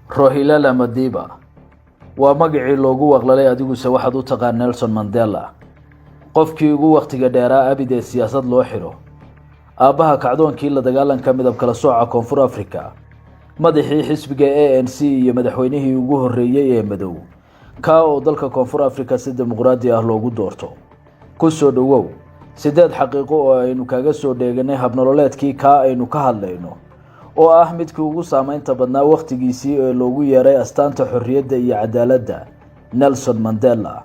Rohilala Madiba waa magacii loogu waqlalay adiguse waxaad u taqaan Nelson Mandela qofkii ugu waqtiga dheeraa abid ee siyaasad loo xiro aabaha kacdoonkii la dagaalanka midab kala sooca Koonfur Afrika madaxii xisbiga ANC iyo madaxweynihii ugu horeeyay ee madow ka oo dalka Koonfur Afrika si dimuqraadi ah loogu doorto ku soo dhawow sideed xaqiiqo oo aynu kaga soo dheeganay habnololeedkii ka aynu ka hadlayno oo ah midkii ugu saameynta badnaa waqtigiisii ee loogu yeeray astaanta xorriyadda iyo cadaaladda Nelson Mandela.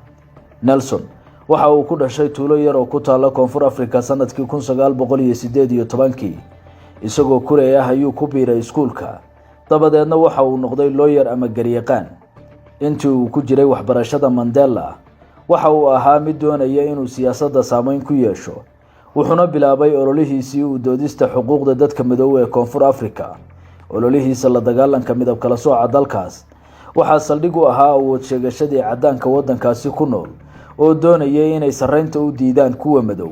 Nelson waxa uu ku dhashay tuulo yar oo ku taala Koonfur Afrika sanadkii 1918 isagoo Kureey ah ayuu ku biiray iskuulka dabadeedna waxa uu noqday lawyer ama garyaqaan. intii uu ku jiray waxbarashada Mandela waxa uu ahaa mid doonaya inuu siyaasadda saameyn ku yeesho wuxuuna bilaabay ololihiisii u doodista xuquuqda dadka madow ee Koonfur Afrika. ololihiisa la dagaalanka midab kala sooca dalkaas waxa saldhig u ahaa awood sheegashadii cadaanka wadankaasi ku nool oo doonayay inay sareynta u diidaan kuwa madow.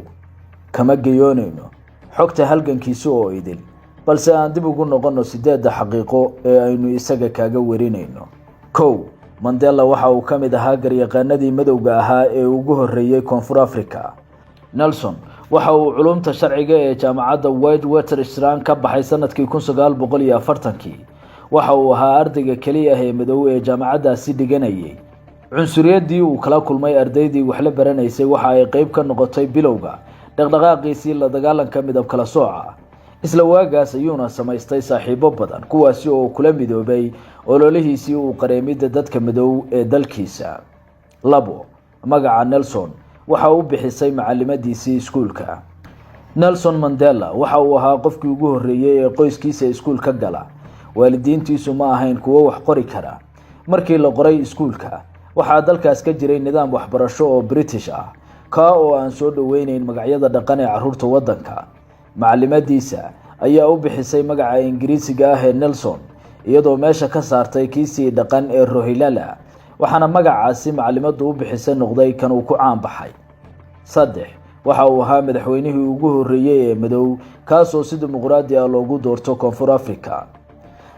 kama geeyoonayno xogta halgankiisa oo idil balse aan dib ugu noqono sideeda xaqiiqo ee aynu isaga kaaga warinayno. Mandela waxa uu kamid ahaa garyaqaanadii madowga ahaa ee ugu horeeyay Koonfur Afrika. Nelson waxa uu culumta sharciga ee jaamacadda Witwatersrand ka baxay sanadkii 1940. waxa uu ahaa ardayga kaliya ah ee madow ee jaamacaddaasi dhiganayay. cunsuriyadii uu kala kulmay ardaydii wax la baranaysay waxa ay qayb ka noqotay bilowga dhaqdhaqaaqiisii la dagaalanka midab kala sooca. isla waagaas ayuuna samaystay saaxiibo badan kuwaasi oo kula midoobay ololihiisii uu qareemida dadka madow ee dalkiisa. magaca Nelson waxa uu bixisay macallimadiisii iskuulka. Nelson Mandela waxa uu ahaa qofkii ugu horeeyay ee qoyskiisa iskuulka gala. waalidiintiisu ma ahayn kuwo wax qori kara. markii la qoray iskuulka waxa dalkaas ka jiray nidaam waxbarasho oo British ah ka oo aan soo dhaweynayn magacyada dhaqan ee carruurta wadanka. macallimadiisa ayaa u bixisay magaca Ingiriisiga ah ee Nelson iyadoo meesha ka saartay kiisii dhaqan ee Rohilala waxaana magacaasi macallimadu u bixisay noqday kan uu ku caan baxay. waxa uu ahaa madaxweynihii ugu horeeyay ee madow kaasoo si dimuqraadi ah loogu doorto Koonfur Afrika.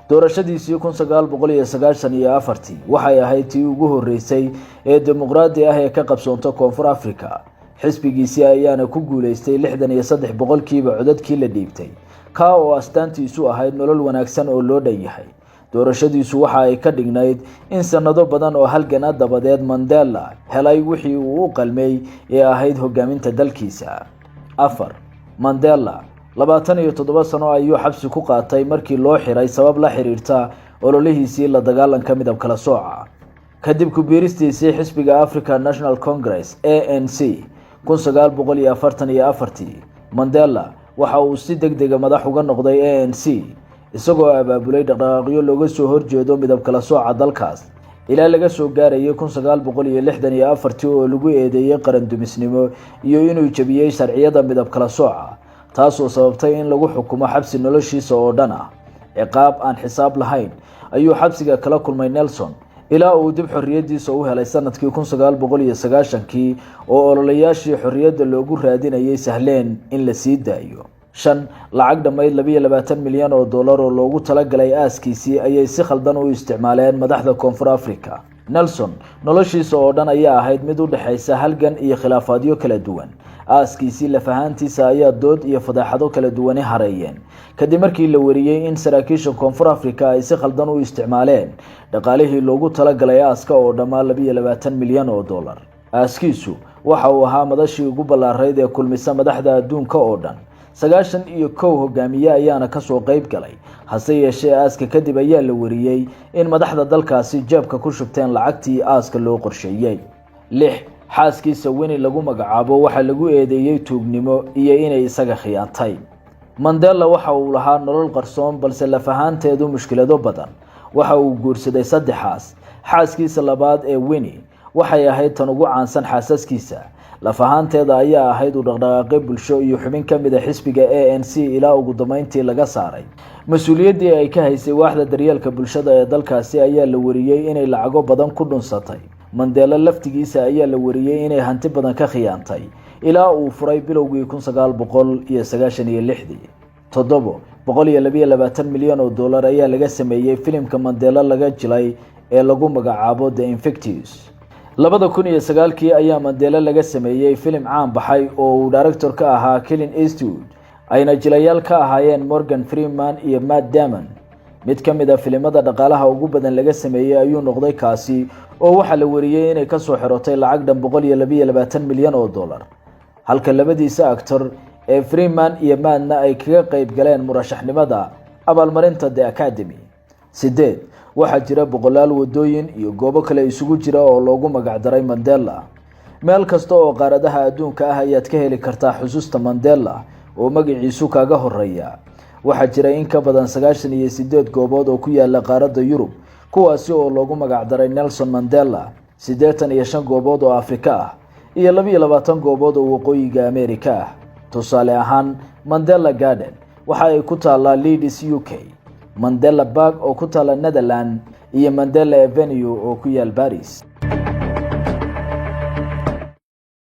doorashadiisii 1994 waxay ahayd tii ugu horeysay ee dimuqraadi ah ee ka qabsoonto Koonfur Afrika. xisbigiisii ayaana ku guuleystay 63% codadkii la dhiibtay ka oo astaantiisu ahayd nolol wanaagsan oo loo dhan yahay. doorashadiisu waxa ay ka dhignayd in sanado badan oo halgan dabadeed Mandela helay wixii uu u qalmay ee ahayd hogaaminta dalkiisa. Mandela 27 sano ayuu xabsi ku qaatay markii loo xiray sabab la xiriirta ololihiisii la dagaalanka midab kala sooca. kadib ku biiristiisii xisbiga African National Congress ANC 1944 Mandela waxa uu si degdeg ah madax uga noqday ANC isagoo abaabulay dhaqdhaqaaqyo looga soo horjeedo midab kala sooca dalkaas ilaa laga soo gaarayay 1964 oo lagu eedeeyay qaran dumisnimo iyo inuu jabiyay sharciyada midab kala sooca taasoo sababtay in lagu xukumo xabsi noloshiisa oo dhan ah. ciqaab aan xisaab lahayn ayuu xabsiga kala kulmay Nelson ilaa uu dib xorriyadiisa u helay sanadkii 1990 oo ololayaashii xorriyadda loogu raadinayay sahleen in la sii daayo. lacag dhammayd 22 milyan oo dollar oo loogu talagalay aaskiisii ayay si khaldan u isticmaaleen madaxda Koonfur Afrika. Nelson noloshiisa oo dhan ayaa ahayd mid u dhaxaysa halgan iyo khilaafaadyo kala duwan. aaskiisii lafahantiisa ayaa dood iyo fadeexado kala duwan hareeyeen kadib markii la wariyay in saraakiisha Koonfur Afrika ay si khaldan u isticmaaleen dhaqaalihii loogu talagalay aaska oo dhammaan 22 milyan oo dollar. aaskiisu waxa uu ahaa madashii ugu ballaarayd ee kulmisa madaxda adduunka oo dhan. 91 hogaamiye ayaana ka soo qayb galay. hase yeeshee aaska kadib ayaa la wariyay in madaxda dalkaasi jeebka ku shubteen lacagtii aaska loo qorsheeyay. xaaskiisa Winnie lagu magacaabo waxa lagu eedeeyay tuugnimo iyo inay isaga khiyaantay. Mandela waxa uu lahaa nolol qarsoon balse lafahanteedu mushkilado badan. waxa uu guursaday 3 xaas. xaaskiisa labaad ee Winnie waxay ahayd tan ugu caansan xaasaskiisa. lafahanteeda ayaa ahayd u dhaqdhaqaaqay bulsho iyo xubin kamid ah xisbiga ANC ilaa ugu dambeyntii laga saaray. mas'uuliyadii ay ka haysay waaxda daryeelka bulshada ee dalkaasi ayaa la wariyay inay lacago badan ku dhunsatay. Mandela laftigiisa ayaa la wariyay inay hanti badan ka khiyaantay ilaa uu furay bilowgii 1996. $122 milyan ayaa laga sameeyay filimka Mandela laga jilay ee lagu magacaabo The Infectious. 2009 ayaa Mandela laga sameeyay filim caan baxay oo uu director ka ahaa Clint Eastwood ayna jilayaal ka ahaayeen Morgan Freeman iyo Matt Damon. mid ka mid ah filimada dhaqaalaha ugu badan laga sameeyay ayuu noqday kaasi oo waxa la wariyay inay ka soo xirotay lacag dhan $122 milyan halka labadiisa actor ee Freeman iyo Mattna ay kaga qayb galeen murashaxnimada abaalmarinta The Academy. 8 waxaa jira boqolaal wadooyin iyo goobo kale isugu jira oo loogu magac daray Mandela. meel kasta oo qaaradaha adduunka ah ayaad ka heli kartaa xusuusta Mandela oo magaciisu kaga horeeya. waxaa jira in ka badan 98 goobood oo ku yaala qaaradda Yurub kuwaasi oo loogu magac daray Nelson Mandela, 85 goobood oo Afrika ah iyo 22 goobood oo waqooyiga Ameerika ah. tusaale ahaan Mandela Garden waxa ay ku taala Leeds, UK, Mandela Park oo ku taala Netherlands iyo Mandela Avenue oo ku yaal Paris.